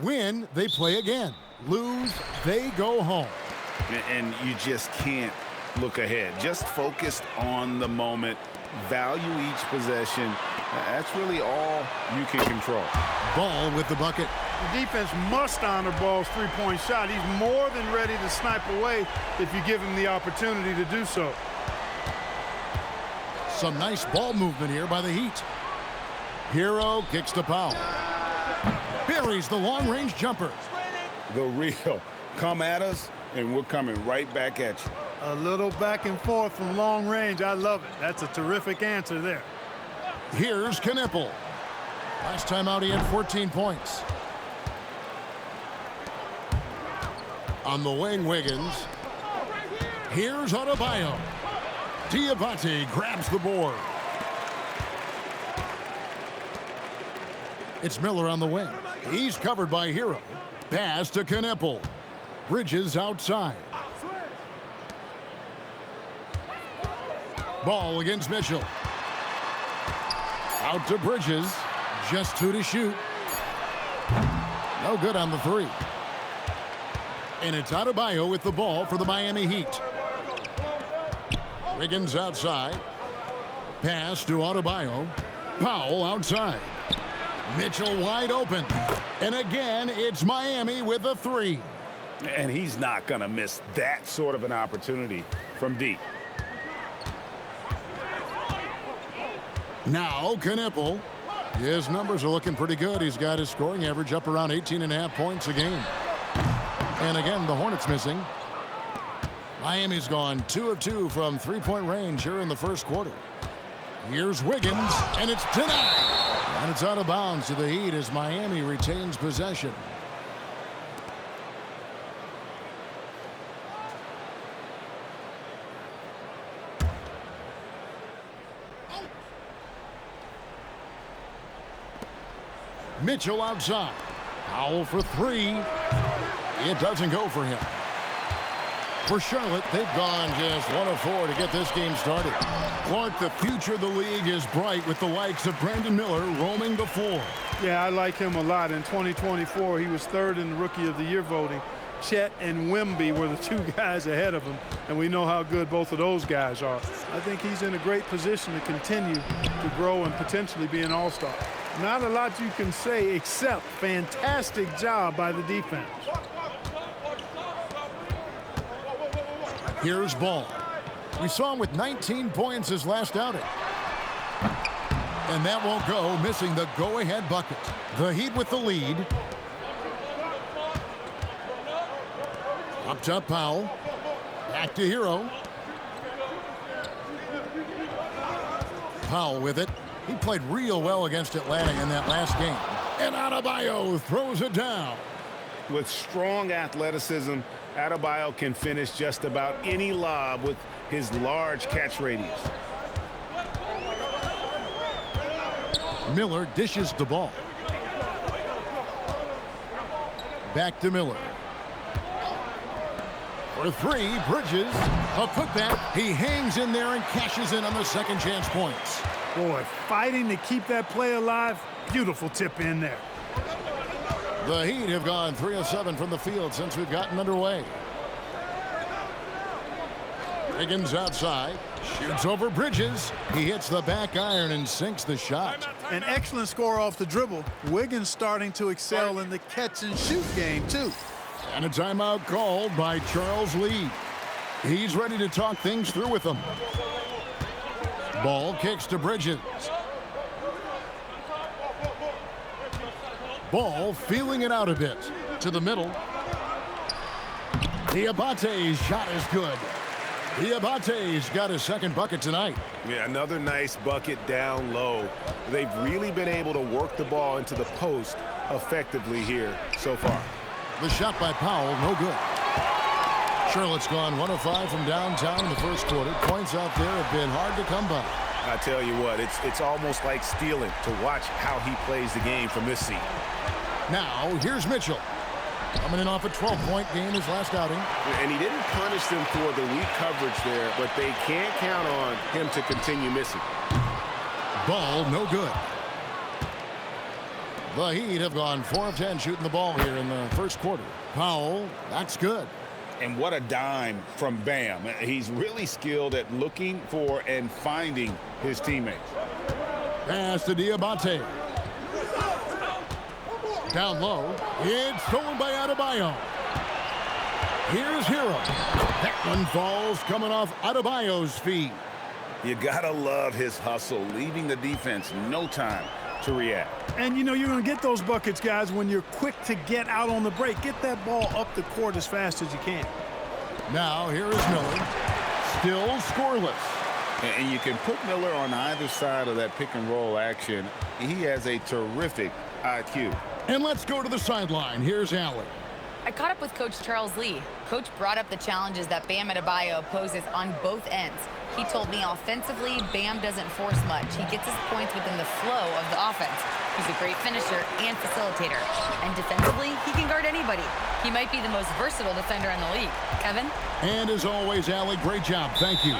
Win, they play again. Lose, they go home. And you just can't look ahead. Just focused on the moment. Value each possession. That's really all you can control. Ball with the bucket. The defense must honor Ball's three-point shot. He's more than ready to snipe away if you give him the opportunity to do so. Some nice ball movement here by the Heat. Hero kicks to Powell. Buries the long-range jumper. The real. Come at us, and we're coming right back at you. A little back and forth from long range. I love it. That's a terrific answer there. Here's Knipple. Last time out, he had 14 points. On the wing, Wiggins. Here's Adebayo. Diabate grabs the board. It's Miller on the wing. He's covered by Hero. Pass to Knipple. Bridges outside. Ball against Mitchell. Out to Bridges. Just 2 to shoot. No good on the 3. And it's Adebayo with the ball for the Miami Heat. Wiggins outside. Pass to Adebayo. Powell outside. Mitchell wide open. And again, it's Miami with a 3. And he's not going to miss that sort of an opportunity from deep. Now, Knipple. His numbers are looking pretty good. He's got his scoring average up around 18.5 points a game. And again, the Hornets missing. Miami's gone 2 of 2 from three-point range here in the first quarter. Here's Wiggins, and it's denied. And it's out of bounds to the Heat as Miami retains possession. Mitchell outside. Powell for 3. It doesn't go for him. For Charlotte, they've gone just 1 of 4 to get this game started. Clark, the future of the league is bright with the likes of Brandon Miller roaming the floor. Yeah, I like him a lot. In 2024, he was 3rd in the Rookie of the Year voting. Chet and Wemby were the 2 guys ahead of him, and we know how good both of those guys are. I think he's in a great position to continue to grow and potentially be an all-star. Not a lot you can say except fantastic job by the defense. Here's Ball. We saw him with 19 points his last outing. And that won't go, missing the go-ahead bucket. The Heat with the lead. Up top, Powell. Back to Hero. Powell with it. He played real well against Atlanta in that last game. And Adebayo throws it down. With strong athleticism, Adebayo can finish just about any lob with his large catch radius. Miller dishes the ball. Back to Miller. For 3, Bridges. A putback. He hangs in there and cashes in on the second chance points. Boy, fighting to keep that play alive. Beautiful tip in there. The Heat have gone 3 of 7 from the field since we've gotten underway. Wiggins outside. Shoots over Bridges. He hits the back iron and sinks the shot. An excellent score off the dribble. Wiggins starting to excel in the catch-and-shoot game, too. And a timeout called by Charles Lee. He's ready to talk things through with them. Ball kicks to Bridges. Ball feeling it out a bit. To the middle. Diabate's shot is good. Diabate's got his second bucket tonight. Yeah, another nice bucket down low. They've really been able to work the ball into the post effectively here so far. The shot by Powell, no good. Charlotte's gone 1 of 5 from downtown in the first quarter. Points out there have been hard to come by. I tell you what, it's almost like stealing to watch how he plays the game from this seat. Now, here's Mitchell. Coming in off a 12-point game his last outing. And he didn't punish them for the weak coverage there, but they can't count on him to continue missing. Ball, no good. The Heat have gone 4 of 10 shooting the ball here in the first quarter. Powell, that's good. And what a dime from Bam. He's really skilled at looking for and finding his teammates. Pass to Diabate. Down low. It's stolen by Adebayo. Here's Hero. That one falls coming off Adebayo's feet. You gotta love his hustle, leaving the defense no time to react. And you know you're going to get those buckets, guys, when you're quick to get out on the break. Get that ball up the court as fast as you can. Now here is Miller. Still scoreless. And you can put Miller on either side of that pick and roll action. He has a terrific IQ. And let's go to the sideline. Here's Allen. I caught up with Coach Charles Lee. Coach brought up the challenges that Bam Adebayo poses on both ends. He told me offensively, Bam doesn't force much. He gets his points within the flow of the offense. He's a great finisher and facilitator. And defensively, he can guard anybody. He might be the most versatile defender in the league. Kevin? And as always, Allie, great job. Thank you.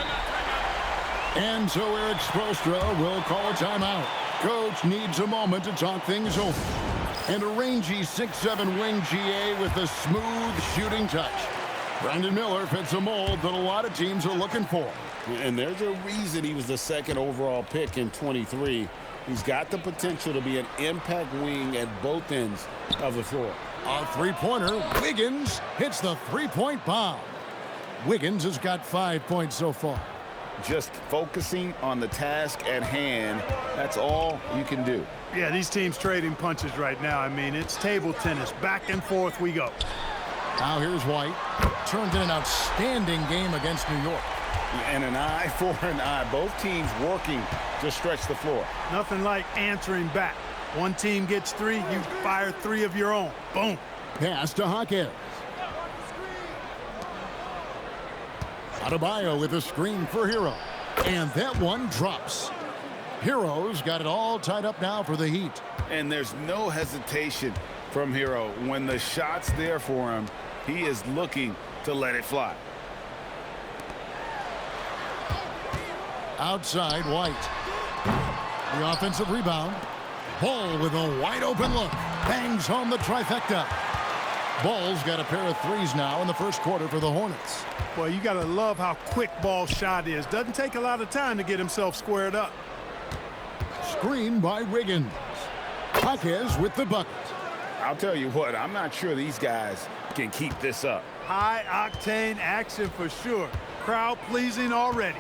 And so Eric Spoelstra will call a timeout. Coach needs a moment to talk things over. And a rangy 6'7" wing GA with a smooth shooting touch. Brandon Miller fits a mold that a lot of teams are looking for. And there's a reason he was the second overall pick in 23. He's got the potential to be an impact wing at both ends of the floor. A three-pointer. Wiggins hits the three-point bomb. Wiggins has got 5 points so far. Just focusing on the task at hand, that's all you can do. Yeah, these teams trading punches right now. I mean, it's table tennis. Back and forth we go. Now here's White. Turned in an outstanding game against New York. And an eye for an eye. Both teams working to stretch the floor. Nothing like answering back. One team gets 3, you fire 3 of your own. Boom. Pass to Hawkins. Adebayo with a screen for Hero. And that one drops. Hero's got it all tied up now for the Heat. And there's no hesitation from Hero. When the shot's there for him, he is looking to let it fly. Outside, White. The offensive rebound. Ball with a wide open look. Bangs home the trifecta. Ball's got a pair of threes now in the first quarter for the Hornets. Boy, you got to love how quick Ball's shot is. Doesn't take a lot of time to get himself squared up. Screen by Wiggins. Hawkins with the bucket. I'll tell you what, I'm not sure these guys can keep this up. High-octane action for sure. Crowd-pleasing already.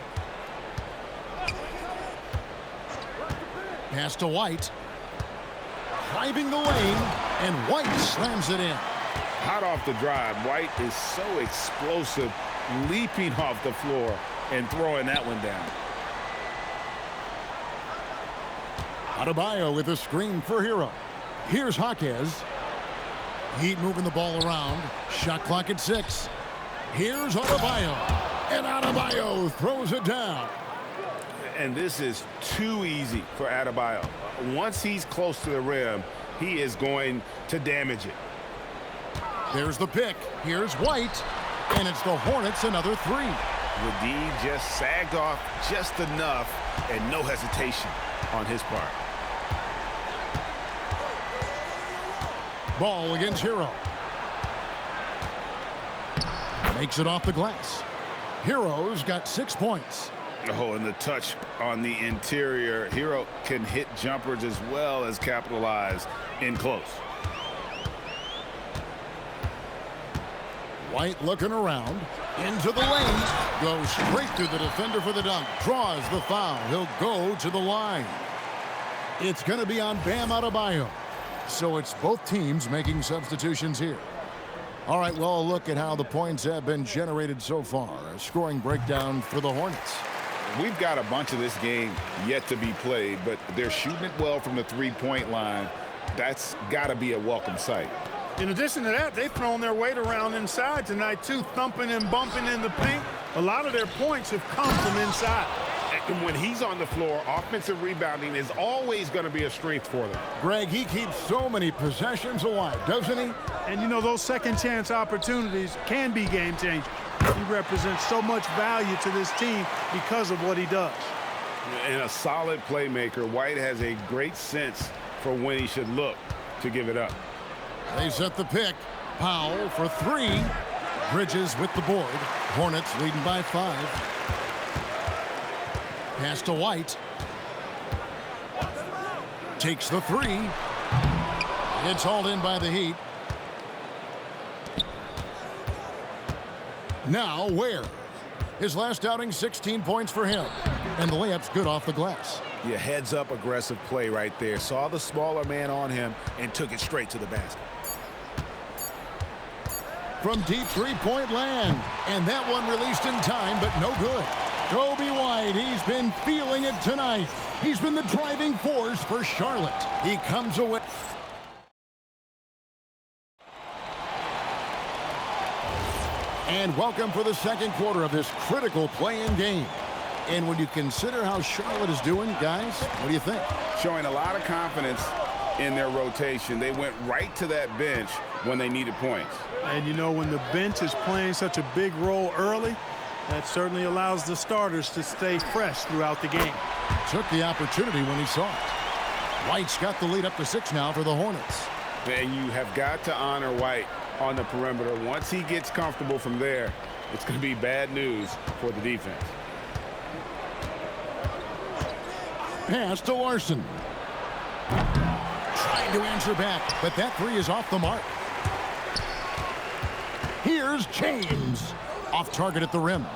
Pass to White. Driving the lane, and White slams it in. Hot off the drive, White is so explosive, leaping off the floor and throwing that one down. Adebayo with a screen for Hero. Here's Hawkins. Heat moving the ball around. Shot clock at 6. Here's Adebayo. And Adebayo throws it down. And this is too easy for Adebayo. Once he's close to the rim, he is going to damage it. There's the pick. Here's White. And it's the Hornets another 3. The D just sagged off just enough and no hesitation on his part. Ball against Hero. Makes it off the glass. Hero's got 6 points. Oh, and the touch on the interior. Hero can hit jumpers as well as capitalize in close. White looking around. Into the lane. Goes straight through the defender for the dunk. Draws the foul. He'll go to the line. It's going to be on Bam Adebayo. So it's both teams making substitutions here. All right, well, look at how the points have been generated so far. A scoring breakdown for the Hornets. We've got a bunch of this game yet to be played, but they're shooting it well from the three-point line. That's got to be a welcome sight. In addition to that, they've thrown their weight around inside tonight, too, thumping and bumping in the paint. A lot of their points have come from inside. And when he's on the floor, offensive rebounding is always going to be a strength for them. Greg, he keeps so many possessions alive, doesn't he? And, you know, those second-chance opportunities can be game-changing. He represents so much value to this team because of what he does. And a solid playmaker, White has a great sense for when he should look to give it up. They set the pick. Powell for three. Bridges with the board. Hornets leading by 5. Pass to White. Takes the three. It's hauled in by the Heat. Now Ware. His last outing, 16 points for him. And the layup's good off the glass. Yeah, heads up aggressive play right there. Saw the smaller man on him and took it straight to the basket. From deep three-point land. And that one released in time, but no good. Kobe White, he's been feeling it tonight. He's been the driving force for Charlotte. He comes away. And welcome for the second quarter of this critical play-in game. And when you consider how Charlotte is doing, guys, what do you think? Showing a lot of confidence in their rotation. They went right to that bench when they needed points. And you know, when the bench is playing such a big role early, that certainly allows the starters to stay fresh throughout the game. Took the opportunity when he saw it. White's got the lead up to 6 now for the Hornets. And you have got to honor White on the perimeter. Once he gets comfortable from there, it's going to be bad news for the defense. Pass to Larson. Trying to answer back, but that three is off the mark. Here's James. Off target at the rim.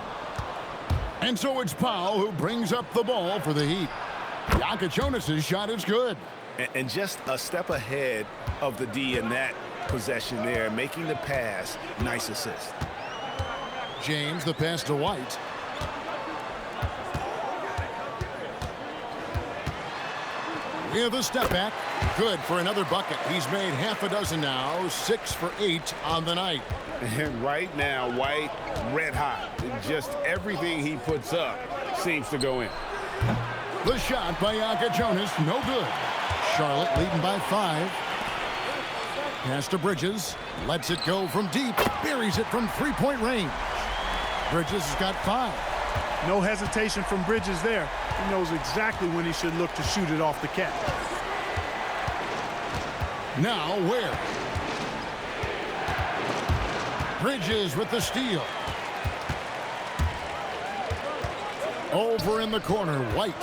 And so it's Powell who brings up the ball for the Heat. Jonas' shot is good. And just a step ahead of the D in that possession there, making the pass. Nice assist. James, the pass to White. With a step back. Good for another bucket. He's made half a dozen now. 6 for 8 on the night. And right now, White, red hot. Just everything he puts up seems to go in. The shot by Jonas, no good. Charlotte leading by 5. Pass to Bridges. Lets it go from deep. Buries it from three-point range. Bridges has got 5. No hesitation from Bridges there. He knows exactly when he should look to shoot it off the catch. Now Ware. Bridges with the steal. Over in the corner, White.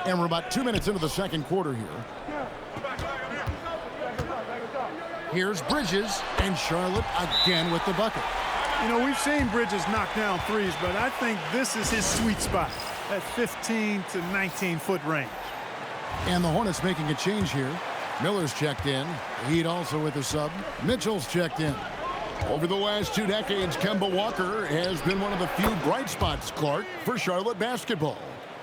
And we're about 2 minutes into the second quarter here. Here's Bridges, and Charlotte again with the bucket. You know, we've seen Bridges knock down threes, but I think this is his sweet spot, that 15 to 19-foot range. And the Hornets making a change here. Miller's checked in. Heat also with a sub. Mitchell's checked in. Over the last 2 decades, Kemba Walker has been one of the few bright spots, Clark, for Charlotte basketball.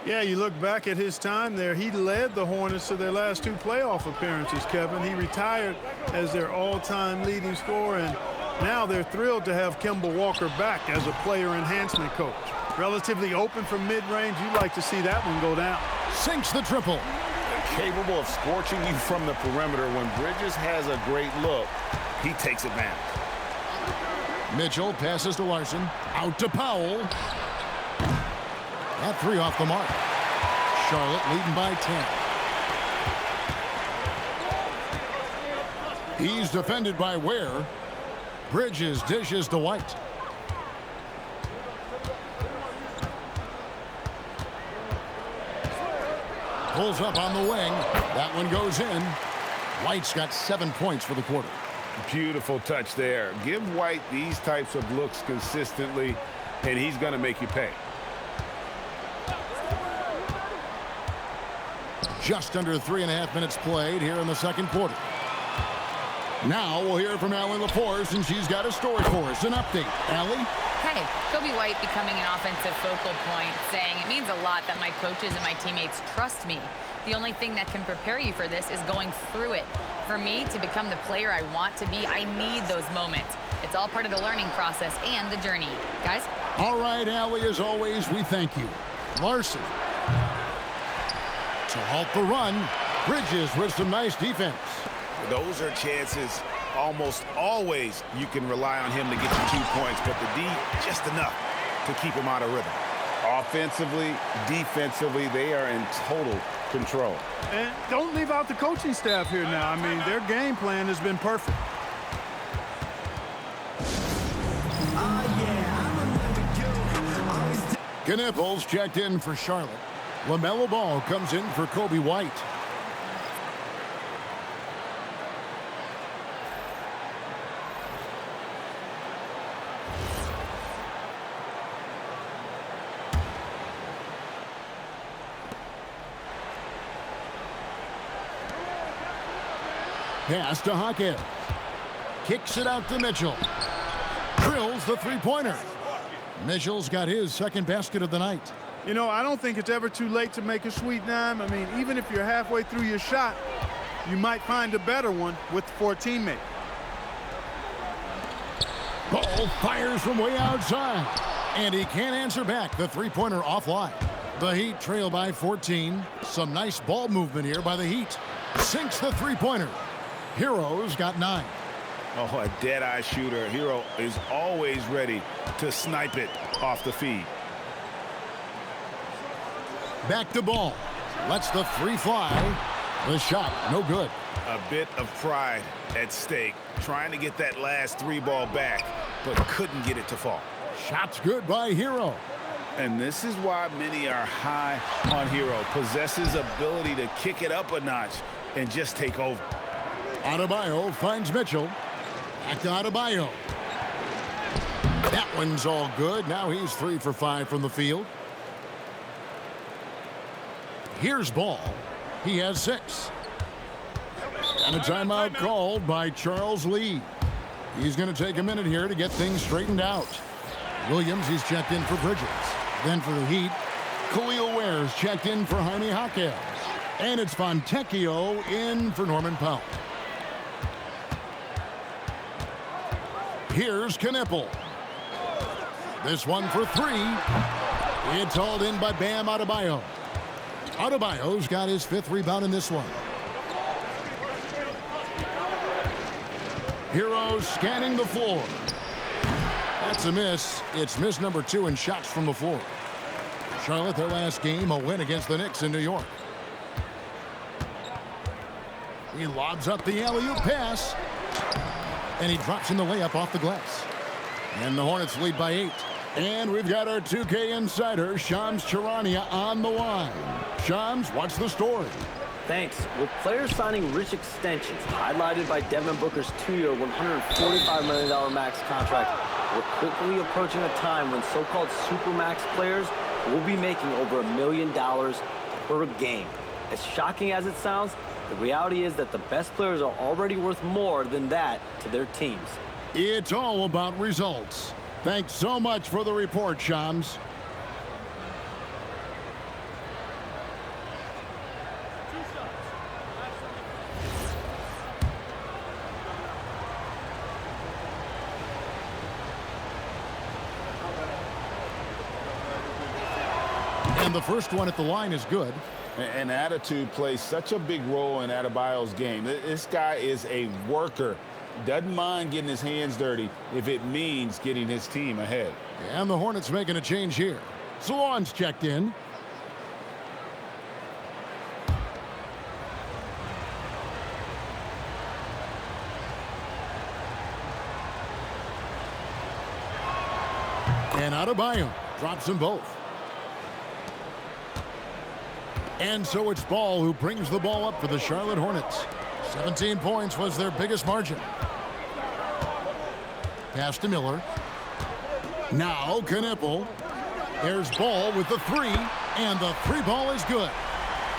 Yeah, you look back at his time there, he led the Hornets to their last 2 playoff appearances, Kevin. He retired as their all-time leading scorer, and now they're thrilled to have Kemba Walker back as a player enhancement coach. Relatively open from mid-range. You'd like to see that one go down. Sinks the triple. Capable of scorching you from the perimeter. When Bridges has a great look, he takes advantage. Mitchell passes to Larson. Out to Powell. That three off the mark. Charlotte leading by 10. He's defended by Ware. Bridges dishes to White. Pulls up on the wing. That one goes in. White's got 7 points for the quarter. Beautiful touch there. Give White these types of looks consistently, and he's going to make you pay. Just under 3.5 minutes played here in the second quarter. Now we'll hear from Allie LaForce, and she's got a story for us. An update. Allie? Hey, Kobe White becoming an offensive focal point, saying it means a lot that my coaches and my teammates trust me. The only thing that can prepare you for this is going through it. For me to become the player I want to be, I need those moments. It's all part of the learning process and the journey. Guys? All right, Allie, as always, we thank you. Larson. To halt the run, Bridges with some nice defense. Those are chances almost always you can rely on him to get you 2 points, but the D, just enough to keep him out of rhythm. Offensively, defensively, they are in total control. And don't leave out the coaching staff here now. I mean, their game plan has been perfect. Knipples checked in for Charlotte. LaMelo Ball comes in for Kobe White. Pass to Hawkins. Kicks it out to Mitchell. Drills the three-pointer. Mitchell's got his second basket of the night. You know, I don't think it's ever too late to make a sweet dime. I mean, even if you're halfway through your shot, you might find a better one for a teammate. Ball fires from way outside. And he can't answer back. The three-pointer offline. The Heat trail by 14. Some nice ball movement here by the Heat. Sinks the three-pointer. Hero's got 9. Oh, a dead-eye shooter. Hero is always ready to snipe it off the feed. Back to Ball. Lets the three fly. The shot, no good. A bit of pride at stake. Trying to get that last three ball back, but couldn't get it to fall. Shot's good by Hero. And this is why many are high on Hero. Possesses ability to kick it up a notch and just take over. Adebayo finds Mitchell. Back to Adebayo. That one's all good. Now he's 3 for 5 from the field. Here's Ball. He has 6. And a timeout called by Charles Lee. He's going to take a minute here to get things straightened out. Williams, he's checked in for Bridges. Then for the Heat, Khalil Ware's checked in for Jaime Jaquez. And it's Fontecchio in for Norman Powell. Here's Knippel. This one for 3. It's hauled in by Bam Adebayo. Adebayo's got his 5th rebound in this one. Hero scanning the floor. That's a miss. It's miss number 2 in shots from the floor. Charlotte, their last game, a win against the Knicks in New York. He lobs up the alley-oop pass. And he drops in the layup off the glass. And the Hornets lead by 8. And we've got our 2K insider, Shams Charania, on the line. Shams, what's the story? Thanks. With players signing rich extensions, highlighted by Devin Booker's 2-year, $145 million max contract, we're quickly approaching a time when so-called supermax players will be making over $1 million per game. As shocking as it sounds, the reality is that the best players are already worth more than that to their teams. It's all about results. Thanks so much for the report, Shams. And the first one at the line is good. And attitude plays such a big role in Adebayo's game. This guy is a worker. Doesn't mind getting his hands dirty if it means getting his team ahead. And the Hornets making a change here. Salon's checked in. And Adebayo drops them both. And so it's Ball who brings the ball up for the Charlotte Hornets. 17 points was their biggest margin. Pass to Miller. Now Knippel. There's Ball with the 3, and the 3 ball is good.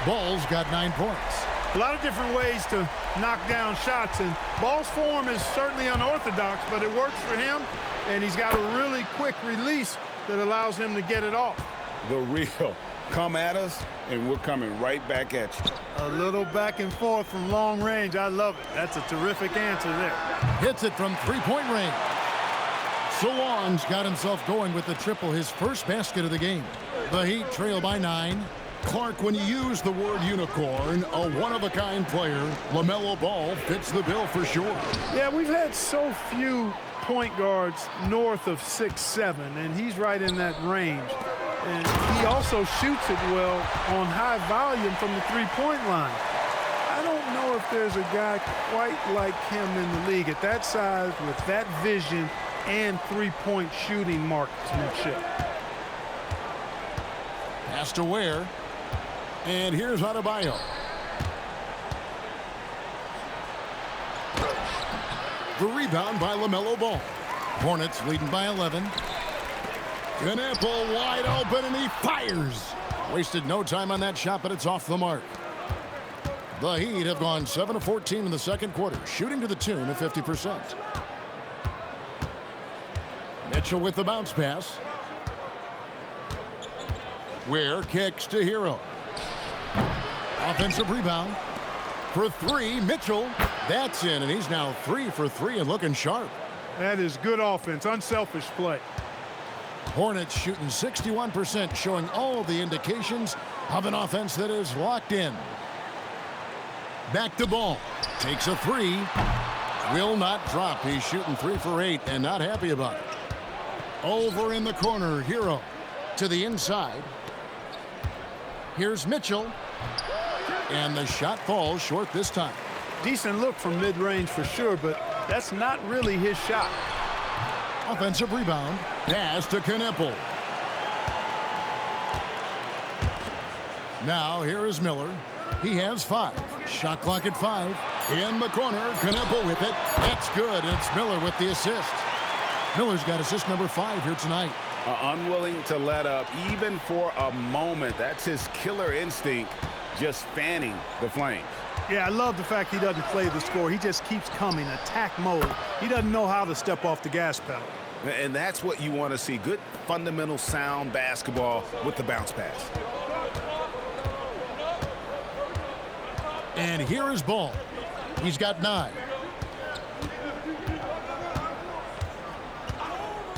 Ball's got 9 points. A lot of different ways to knock down shots, and Ball's form is certainly unorthodox, but it works for him, and he's got a really quick release that allows him to get it off. The real. Come at us, and we're coming right back at you. A little back and forth from long range. I love it. That's a terrific answer there. Hits it from 3-point range. Salon's got himself going with the triple, his first basket of the game. The Heat trail by 9. Clark, when you use the word unicorn, a one-of-a-kind player, LaMelo Ball fits the bill for sure. Yeah, we've had so few point guards north of 6'7", and he's right in that range. And he also shoots it well on high volume from the three-point line. I don't know if there's a guy quite like him in the league at that size with that vision and three-point shooting marksmanship. Pass to Ware. And here's Adebayo. The rebound by LaMelo Ball. Hornets leading by 11. Knappel wide open, and he fires. Wasted no time on that shot, but it's off the mark. The Heat have gone 7 of 14 in the second quarter, shooting to the tune of 50%. Mitchell with the bounce pass. Ware kicks to Hero. Offensive rebound. For three, Mitchell. That's in, and he's now 3 for 3 and looking sharp. That is good offense, unselfish play. Hornets shooting 61%, showing all the indications of an offense that is locked in. Back to Ball. Takes a three. Will not drop. He's shooting 3 for 8 and not happy about it. Over in the corner, Hero to the inside. Here's Mitchell. And the shot falls short this time. Decent look from mid-range for sure, but that's not really his shot. Offensive rebound. Pass to Knappel. Now here is Miller. He has 5. Shot clock at 5. In the corner, Knappel with it. That's good, and it's Miller with the assist. Miller's got assist number 5 here tonight. Unwilling to let up even for a moment. That's his killer instinct, just fanning the flames. Yeah, I love the fact he doesn't play the score. He just keeps coming, attack mode. He doesn't know how to step off the gas pedal. And that's what you want to see. Good, fundamental, sound basketball with the bounce pass. And here is Ball. He's got 9.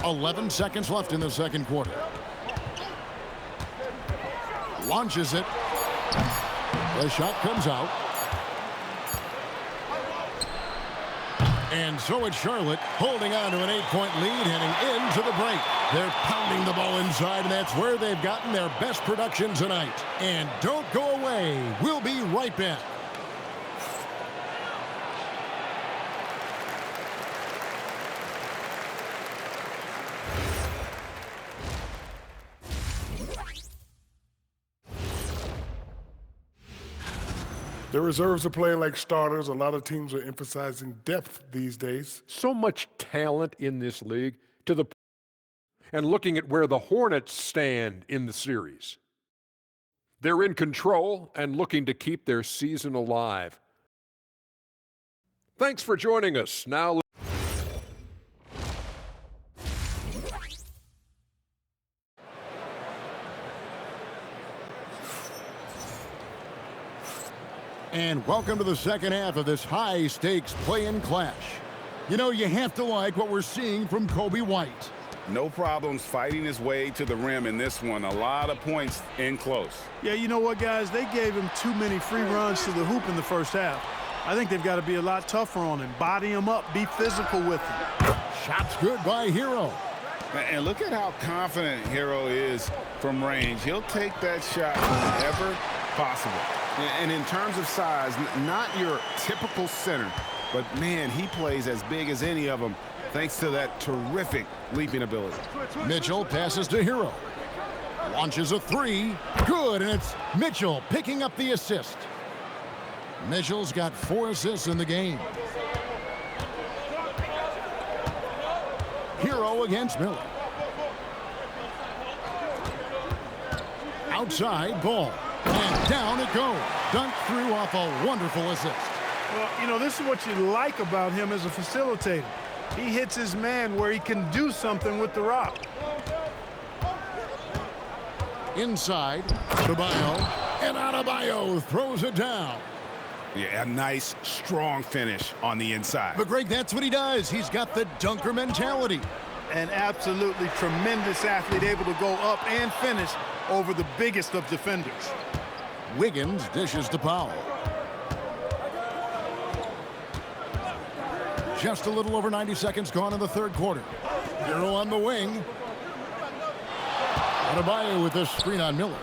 11 seconds left in the second quarter. Launches it. The shot comes out. And so it's Charlotte holding on to an 8-point lead heading into the break. They're pounding the ball inside, and that's where they've gotten their best production tonight. And don't go away. We'll be right back. The reserves are playing like starters. A lot of teams are emphasizing depth these days. So much talent in this league and looking at where the Hornets stand in the series. They're in control and looking to keep their season alive. Thanks for joining us. Now And welcome to the second half of this high-stakes play-in clash. You know, you have to like what we're seeing from Kobe White. No problems fighting his way to the rim in this one. A lot of points in close. Yeah, you know what, guys? They gave him too many free runs to the hoop in the first half. I think they've got to be a lot tougher on him. Body him up. Be physical with him. Shots good by Hero. And look at how confident Hero is from range. He'll take that shot whenever possible. And in terms of size, not your typical center, but man, he plays as big as any of them thanks to that terrific leaping ability. Mitchell passes to Hero. Launches a 3. Good, and it's Mitchell picking up the assist. Mitchell's got 4 assists in the game. Hero against Miller. Outside, Ball. And down it goes. Dunked through off a wonderful assist. Well, you know, this is what you like about him as a facilitator. He hits his man where he can do something with the rock. Inside, Adebayo. And Adebayo throws it down. Yeah, a nice, strong finish on the inside. But, Greg, that's what he does. He's got the dunker mentality. An absolutely tremendous athlete, able to go up and finish over the biggest of defenders. Wiggins dishes to Powell. Just a little over 90 seconds gone in the third quarter. Hero on the wing. Adebayo with a screen on Miller.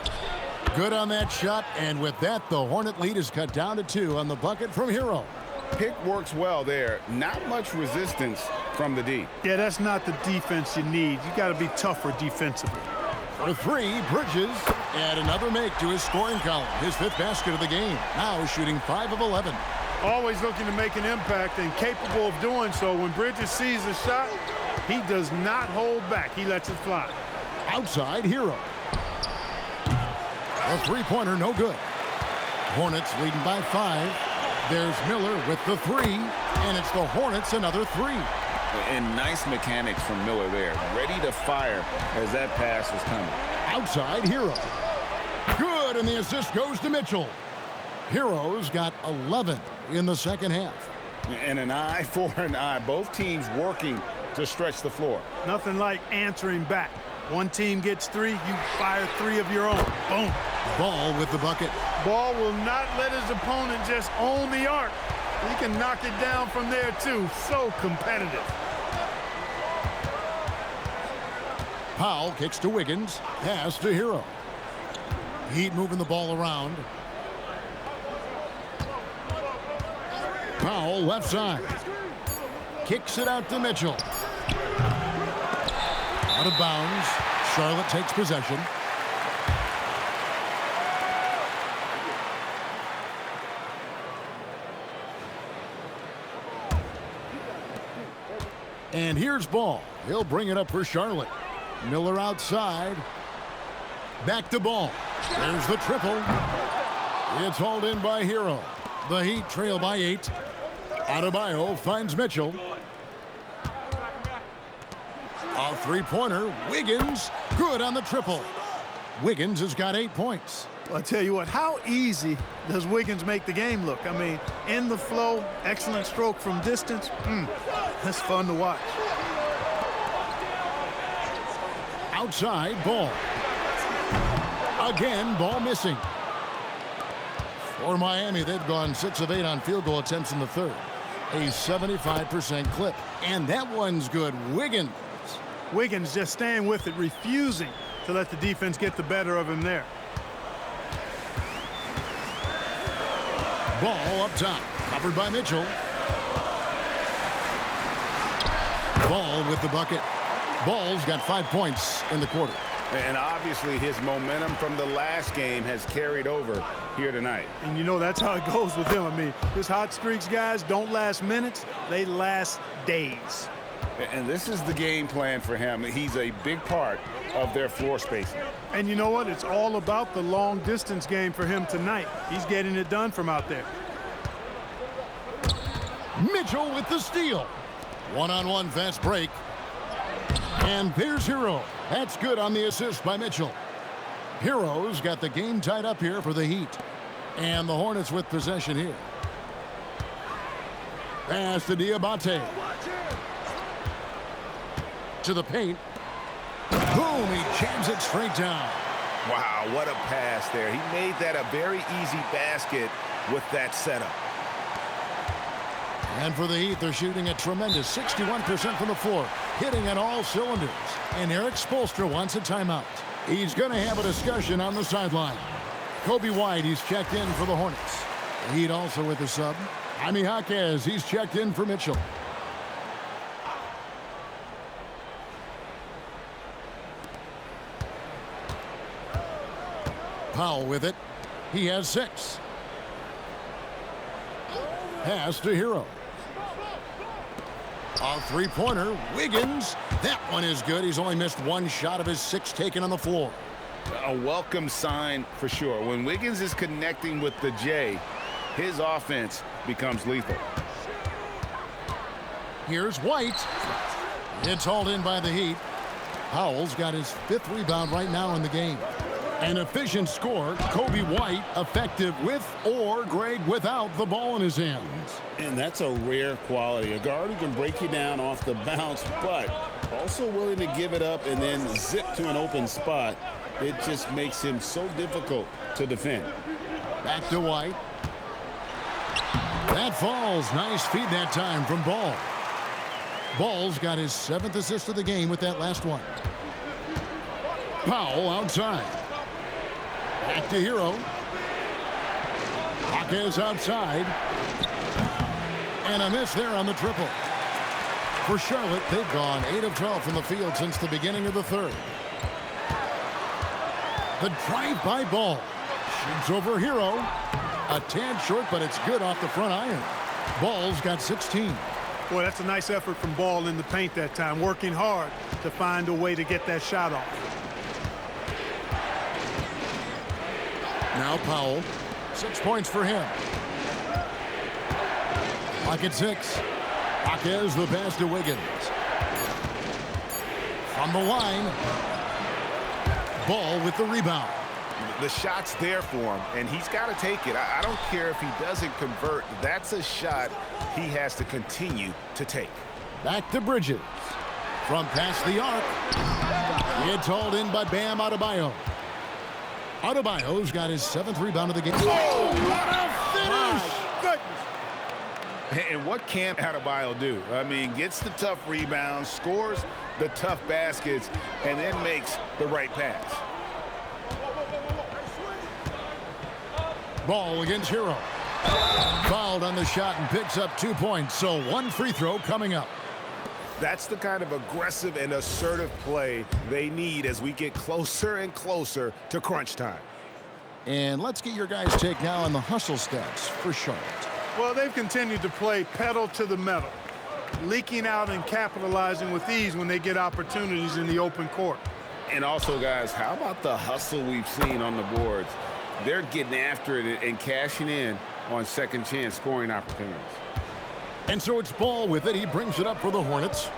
Good on that shot, and with that, the Hornet lead is cut down to 2 on the bucket from Hero. Pick works well there. Not much resistance from the D. Yeah, that's not the defense you need. You got to be tougher defensively. For 3, Bridges, and another make to his scoring column. His 5th basket of the game. Now shooting 5 of 11. Always looking to make an impact and capable of doing so. When Bridges sees a shot, he does not hold back. He lets it fly. Outside, Hero. A 3-pointer, no good. Hornets leading by 5. There's Miller with the 3, and it's the Hornets another 3. And nice mechanics from Miller there. Ready to fire as that pass was coming. Outside, Hero. Good, and the assist goes to Mitchell. Hero's got 11 in the second half. And an eye for an eye. Both teams working to stretch the floor. Nothing like answering back. One team gets 3, you fire 3 of your own. Boom. Ball with the bucket. Ball will not let his opponent just own the arc. He can knock it down from there, too. So competitive. Powell kicks to Wiggins. Pass to Hero. Heat moving the ball around. Powell left side. Kicks it out to Mitchell. Out of bounds. Charlotte takes possession. And here's Ball. He'll bring it up for Charlotte. Miller outside. Back to Ball. There's the triple. It's hauled in by Hero. The Heat trail by 8. Adebayo finds Mitchell. A 3-pointer. Wiggins. Good on the triple. Wiggins has got 8 points. Well, I tell you what, how easy does Wiggins make the game look? I mean, in the flow, excellent stroke from distance. That's fun to watch. Outside, Ball. Again, Ball missing. For Miami, they've gone 6 of 8 on field goal attempts in the third. A 75% clip. And that one's good. Wiggins. Wiggins just staying with it, refusing to let the defense get the better of him there. Ball up top. Covered by Mitchell. Ball with the bucket. Ball's got 5 points in the quarter. And obviously his momentum from the last game has carried over here tonight. And you know that's how it goes with him. I mean, his hot streaks, guys, don't last minutes. They last days. And this is the game plan for him. He's a big part of their floor spacing. And you know what? It's all about the long distance game for him tonight. He's getting it done from out there. Mitchell with the steal. One-on-one fast break. And there's Hero. That's good on the assist by Mitchell. Hero's got the game tied up here for the Heat. And the Hornets with possession here. Pass to Diabate. To the paint. Boom, he jams it straight down. Wow, what a pass there. He made that a very easy basket with that setup. And for the Heat, they're shooting a tremendous 61% from the floor, hitting on all cylinders. And Eric Spoelstra wants a timeout. He's going to have a discussion on the sideline. Kobe White, he's checked in for the Hornets. The Heat also with the sub. Jaime Jaquez, he's checked in for Mitchell. Powell with it. He has 6. Pass to Hero. A 3-pointer. Wiggins. That one is good. He's only missed 1 shot of his 6 taken on the floor. A welcome sign for sure. When Wiggins is connecting with the J, his offense becomes lethal. Here's White. It's hauled in by the Heat. Powell's got his 5th rebound right now in the game. An efficient score. Kobe White effective with or great without the ball in his hands. And that's a rare quality. A guard who can break you down off the bounce, but also willing to give it up and then zip to an open spot. It just makes him so difficult to defend. Back to White. That falls. Nice feed that time from Ball. Ball's got his 7th assist of the game with that last one. Powell outside. Back to Hero. Hawkins outside. And a miss there on the triple. For Charlotte, they've gone 8 of 12 from the field since the beginning of the third. The drive-by ball. Shoots over Hero. A tad short, but it's good off the front iron. Ball's got 16. Boy, that's a nice effort from Ball in the paint that time, working hard to find a way to get that shot off. Now Powell. 6 points for him. Lock at 6. Hawkins the pass to Wiggins. From the line. Ball with the rebound. The shot's there for him, and he's got to take it. I don't care if he doesn't convert. That's a shot he has to continue to take. Back to Bridges. From past the arc. It's hauled in by Bam Adebayo. Adebayo's got his 7th rebound of the game. Oh, what a finish! Goodness. And what can't Adebayo do? I mean, gets the tough rebounds, scores the tough baskets, and then makes the right pass. Ball against Hero. Fouled on the shot and picks up 2 points. So 1 free throw coming up. That's the kind of aggressive and assertive play they need as we get closer and closer to crunch time. And let's get your guys' take now on the hustle stats for Charlotte. Well, they've continued to play pedal to the metal, leaking out and capitalizing with ease when they get opportunities in the open court. And also, guys, how about the hustle we've seen on the boards? They're getting after it and cashing in on second chance scoring opportunities. And so it's Ball with it. He brings it up for the Hornets.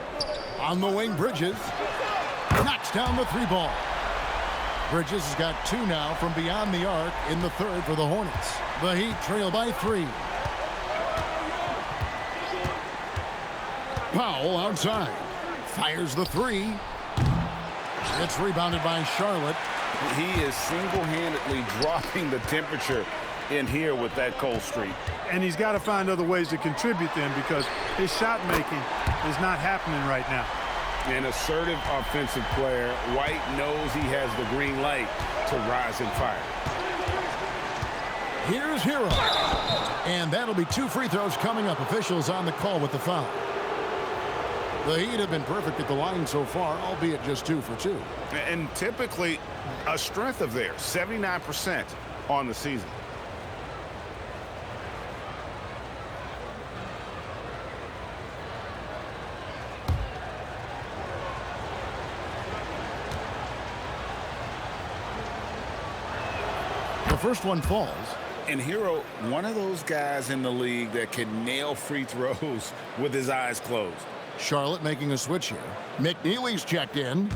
On the wing, Bridges knocks down the 3 ball. Bridges has got 2 now from beyond the arc in the third for the Hornets. The Heat trail by 3. Powell outside. Fires the 3. It's rebounded by Charlotte. He is single-handedly dropping the temperature in here with that cold streak. And he's got to find other ways to contribute then, because his shot making is not happening right now. An assertive offensive player. White knows he has the green light to rise and fire. Here's Hero. And that'll be 2 free throws coming up. Officials on the call with the foul. The Heat have been perfect at the line so far, albeit just 2 for 2. And typically a strength of theirs, 79% on the season. The first one falls. And Hero, one of those guys in the league that can nail free throws with his eyes closed. Charlotte making a switch here. McNeely's checked in.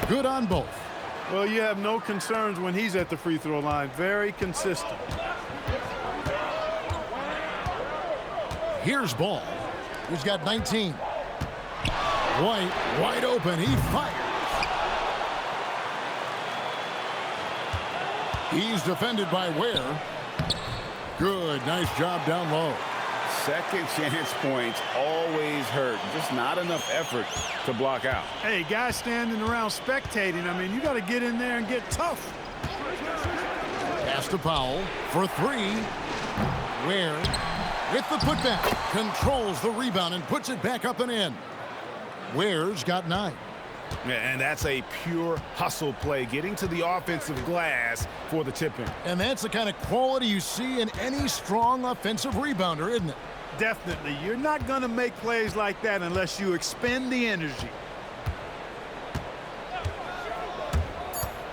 Good on both. Well, you have no concerns when he's at the free throw line. Very consistent. Here's Ball. He's got 19. White wide open. He fires. He's defended by Ware. Good. Nice job down low. Second chance points always hurt. Just not enough effort to block out. Hey, guys standing around spectating, I mean, you got to get in there and get tough. Pass to Powell for 3. Ware with the putback. Controls the rebound and puts it back up and in. Ware's got 9. And that's a pure hustle play, getting to the offensive glass for the tip-in. And that's the kind of quality you see in any strong offensive rebounder, isn't it? Definitely. You're not going to make plays like that unless you expend the energy.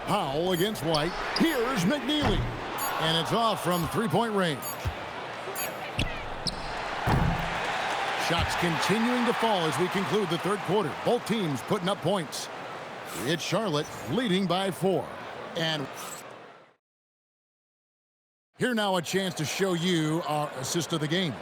Powell against White. Here's McNeely. And it's off from 3-point range. Shots continuing to fall as we conclude the third quarter. Both teams putting up points. It's Charlotte leading by 4. And here now a chance to show you our assist of the game.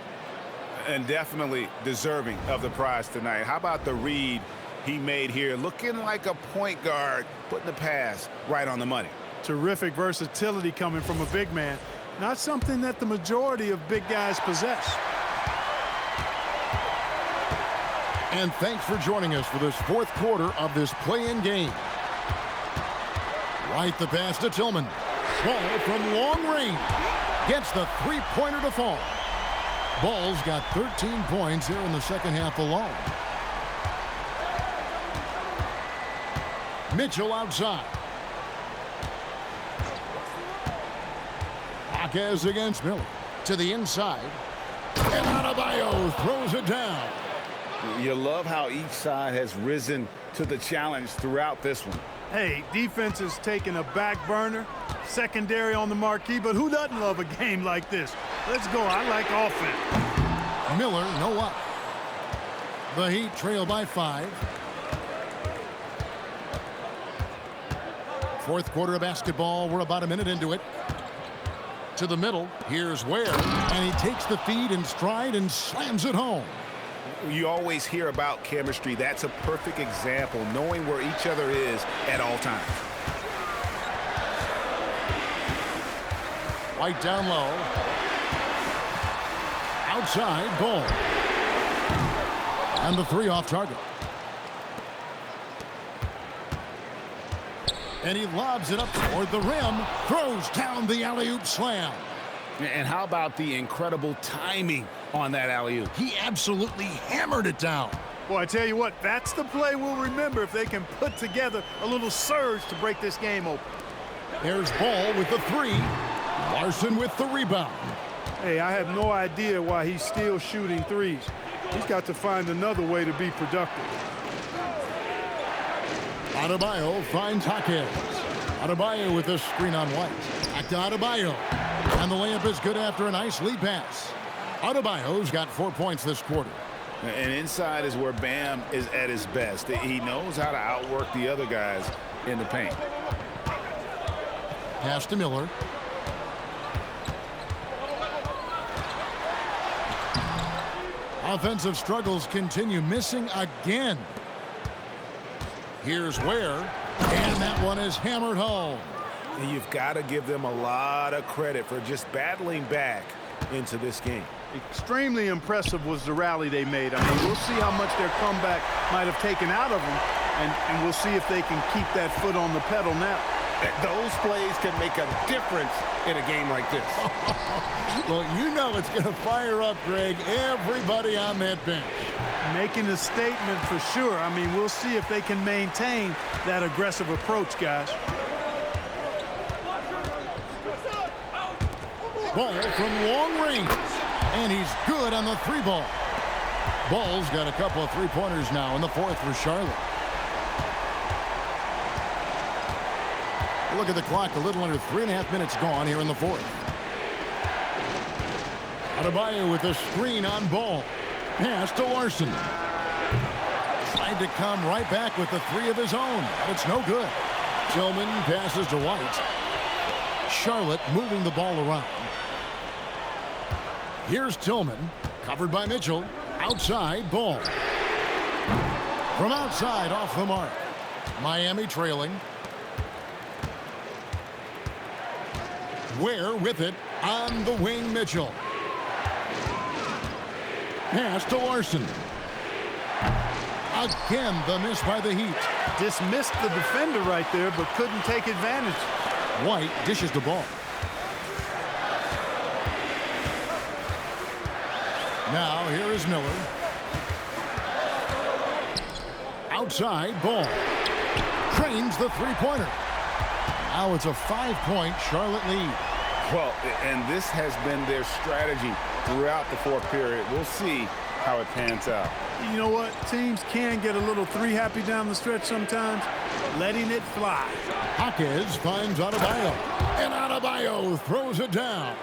And definitely deserving of the prize tonight. How about the read he made here? Looking like a point guard, putting the pass right on the money. Terrific versatility coming from a big man. Not something that the majority of big guys possess. And thanks for joining us for this fourth quarter of this play-in game. Right the pass to Tillman. Ball from long range. Gets the three-pointer to fall. Ball's got 13 points here in the second half alone. Mitchell outside. Marquez against Miller. To the inside. And Adebayo throws it down. You love how each side has risen to the challenge throughout this one. Hey, defense is taking a back burner, secondary on the marquee, but who doesn't love a game like this? Let's go. I like offense. Miller, no up. The Heat trail by 5. Fourth quarter of basketball. We're about a minute into it. To the middle. Here's Ware. And he takes the feed in stride and slams it home. You always hear about chemistry. That's a perfect example, knowing where each other is at all times. White down low. Outside, Ball. And the three off target. And he lobs it up toward the rim. Throws down the alley-oop slam. And how about the incredible timing on that alley-oop? He absolutely hammered it down. Boy, I tell you what, that's the play we'll remember if they can put together a little surge to break this game open. There's Ball with the three. Larson with the rebound. Hey, I have no idea why he's still shooting threes. He's got to find another way to be productive. Adebayo finds Hawkins. Adebayo with a screen on White. Back to Adebayo. And the layup is good after a nice lead pass. Adebayo's got 4 points this quarter. And inside is where Bam is at his best. He knows how to outwork the other guys in the paint. Pass to Miller. Offensive struggles continue. Missing again. Here's Ware. And that one is hammered home. And you've got to give them a lot of credit for just battling back into this game. Extremely impressive was the rally they made. I mean, we'll see how much their comeback might have taken out of them, and we'll see if they can keep that foot on the pedal now. Those plays can make a difference in a game like this. Well, you know it's going to fire up, Greg, everybody on that bench. Making a statement for sure. I mean, we'll see if they can maintain that aggressive approach, guys. Ball from long range. And he's good on the three ball. Ball's got a couple of three-pointers now in the fourth for Charlotte. Look at the clock. A little under 3.5 minutes gone here in the fourth. Adebayo with a screen on Ball. Pass to Larson. Tried to come right back with the three of his own, but it's no good. Tillman passes to White. Charlotte moving the ball around. Here's Tillman, covered by Mitchell. Outside, Ball. From outside, off the mark. Miami trailing. Ware with it on the wing, Mitchell. Pass to Larson. Again, the miss by the Heat. Dismissed the defender right there, but couldn't take advantage. White dishes the ball. Now, here is Miller. Outside, Ball. Cranes the three-pointer. Now it's a 5-point Charlotte lead. Well, and this has been their strategy throughout the fourth period. We'll see how it pans out. You know what? Teams can get a little three-happy down the stretch sometimes. Letting it fly. Hawkins finds Adebayo. And Adebayo throws it down.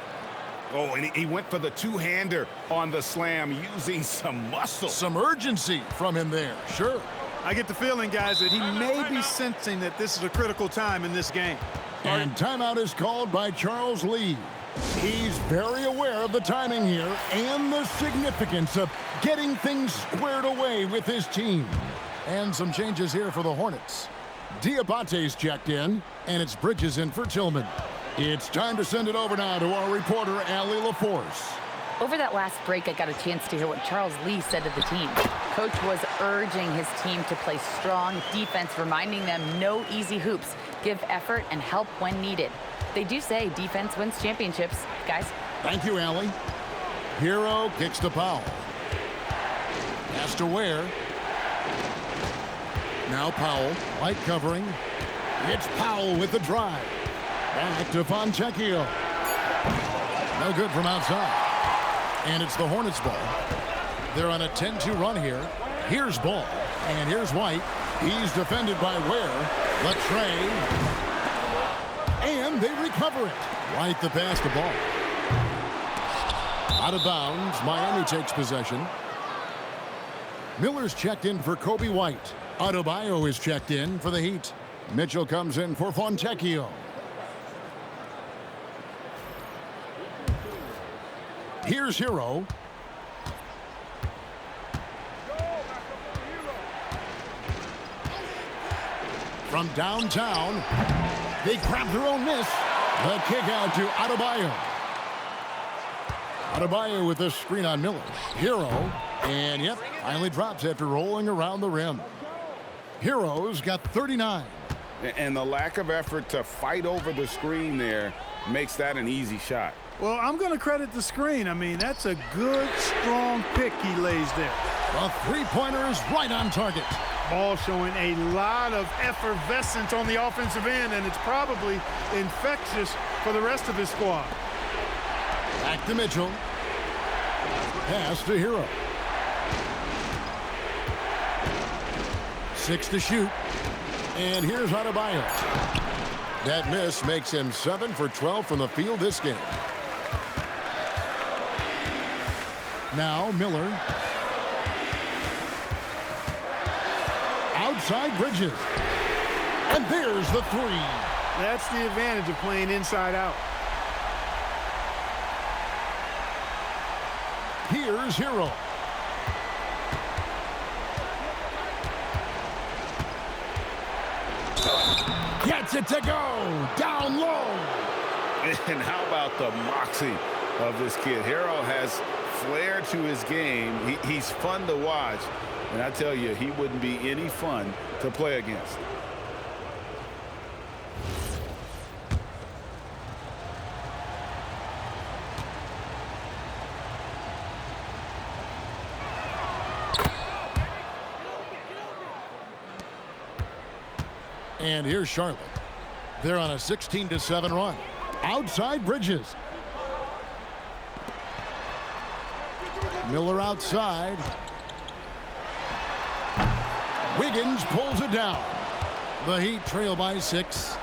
Oh, and he went for the two-hander on the slam using some muscle. Some urgency from him there, sure. I get the feeling, guys, that he may be sensing that this is a critical time in this game. And timeout is called by Charles Lee. He's very aware of the timing here and the significance of getting things squared away with his team. And some changes here for the Hornets. Diabate's checked in, and it's Bridges in for Tillman. It's time to send it over now to our reporter, Allie LaForce. Over that last break, I got a chance to hear what Charles Lee said to the team. Coach was urging his team to play strong defense, reminding them no easy hoops, give effort, and help when needed. They do say defense wins championships, guys. Thank you, Allie. Hero kicks to Powell. Pass to Ware. Now Powell, light covering. It's Powell with the drive. Back to Fontecchio. No good from outside. And it's the Hornets ball. They're on a 10-2 run here. Here's Ball. And here's White. He's defended by Ware. Latre. And they recover it. White the pass to Ball. Out of bounds. Miami takes possession. Miller's checked in for Kobe White. Adebayo is checked in for the Heat. Mitchell comes in for Fontecchio. Here's Hero. From downtown, they grab their own miss. The kick out to Adebayo. Adebayo with the screen on Miller. Hero, and yep, finally drops after rolling around the rim. Hero's got 39. And the lack of effort to fight over the screen there makes that an easy shot. Well, I'm going to credit the screen. I mean, that's a good, strong pick he lays there. The three-pointer is right on target. Ball showing a lot of effervescence on the offensive end, and it's probably infectious for the rest of his squad. Back to Mitchell. Pass to Hero. 6 to shoot. And here's Adebayo. That miss makes him 7 for 12 from the field this game. Now Miller. Outside Bridges. And there's the three. That's the advantage of playing inside out. Here's Hero. Gets it to go. Down low. And how about the moxie of this kid? Hero has flair to his game. He's fun to watch. And I tell you, he wouldn't be any fun to play against. And here's Charlotte. They're on a 16-7 run. Outside Bridges. Miller outside. Wiggins pulls it down. The Heat trail by 6.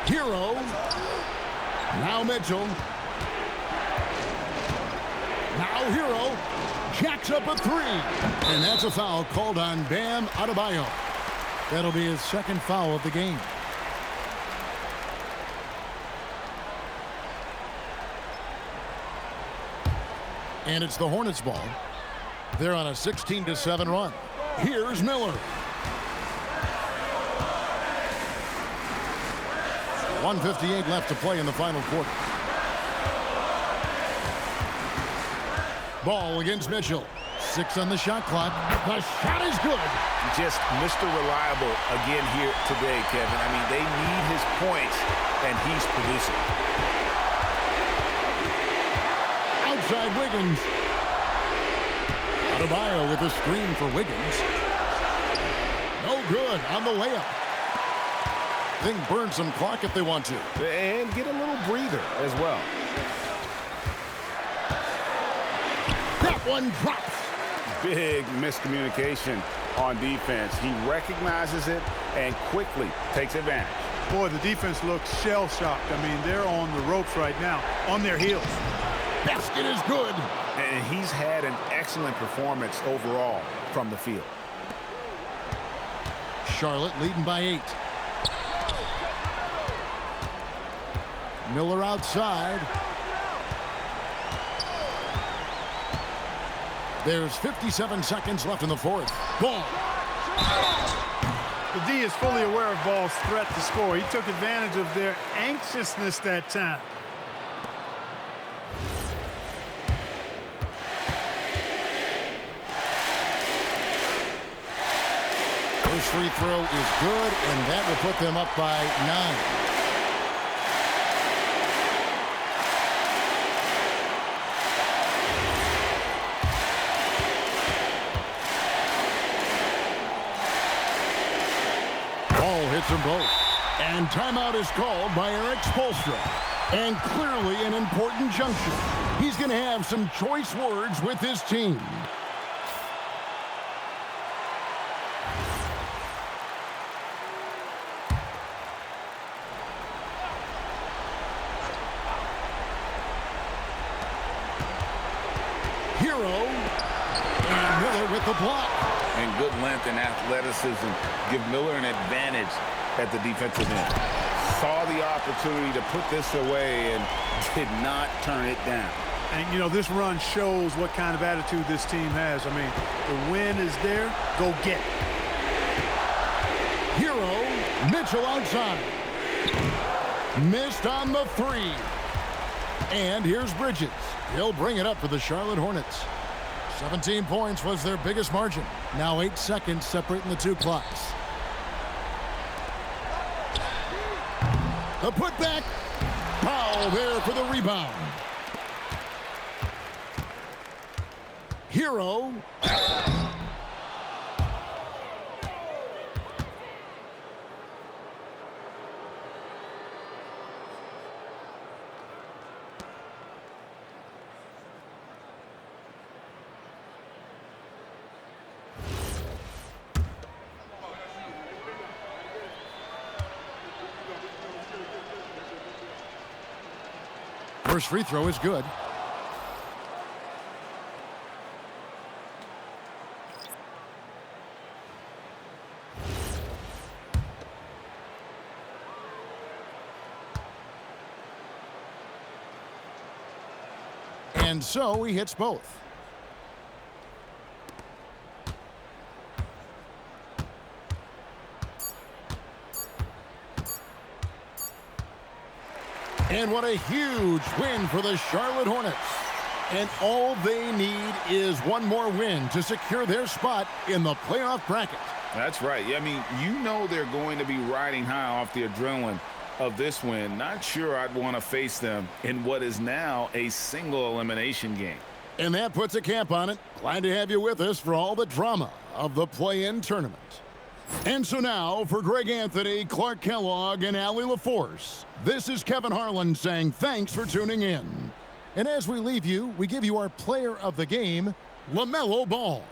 Hero. Now Mitchell. Now Hero. Jacks up a 3. And that's a foul called on Bam Adebayo. That'll be his second foul of the game. And it's the Hornets ball. They're on a 16-7 run. Here's Miller. 1:58 left to play in the final quarter. Ball against Mitchell. 6 on the shot clock. The shot is good. Just Mr. Reliable again here today, Kevin. I mean, they need his points, and he's producing. Outside Wiggins. Adebayo with a screen for Wiggins. No good on the layup. They can burn some clock if they want to. And get a little breather as well. That one drops. Big miscommunication on defense. He recognizes it and quickly takes advantage. Boy, the defense looks shell-shocked. I mean, they're on the ropes right now, on their heels. Basket is good. And he's had an excellent performance overall from the field. Charlotte leading by 8. Miller outside. There's 57 seconds left in the fourth. Ball. The D is fully aware of Ball's threat to score. He took advantage of their anxiousness that time. First free throw is good, and that will put them up by 9. Hits them both. And timeout is called by Eric Spoelstra. And clearly an important juncture. He's going to have some choice words with his team. Hero. And Miller with the block. And good length and athleticism give Miller an advantage at the defensive end. Saw the opportunity to put this away and did not turn it down. And, you know, this run shows what kind of attitude this team has. I mean, the win is there. Go get it. Hero, Mitchell outside. Missed on the 3. And here's Bridges. He'll bring it up for the Charlotte Hornets. 17 points was their biggest margin. Now 8 seconds separating the two clocks. The putback. Powell there for the rebound. Hero. First free throw is good. And so he hits both. And what a huge win for the Charlotte Hornets. And all they need is one more win to secure their spot in the playoff bracket. That's right. I mean, you know they're going to be riding high off the adrenaline of this win. Not sure I'd want to face them in what is now a single elimination game. And that puts a cap on it. Glad to have you with us for all the drama of the play-in tournament. And so now, for Greg Anthony, Clark Kellogg, and Allie LaForce, this is Kevin Harlan saying thanks for tuning in. And as we leave you, we give you our player of the game, LaMelo Ball.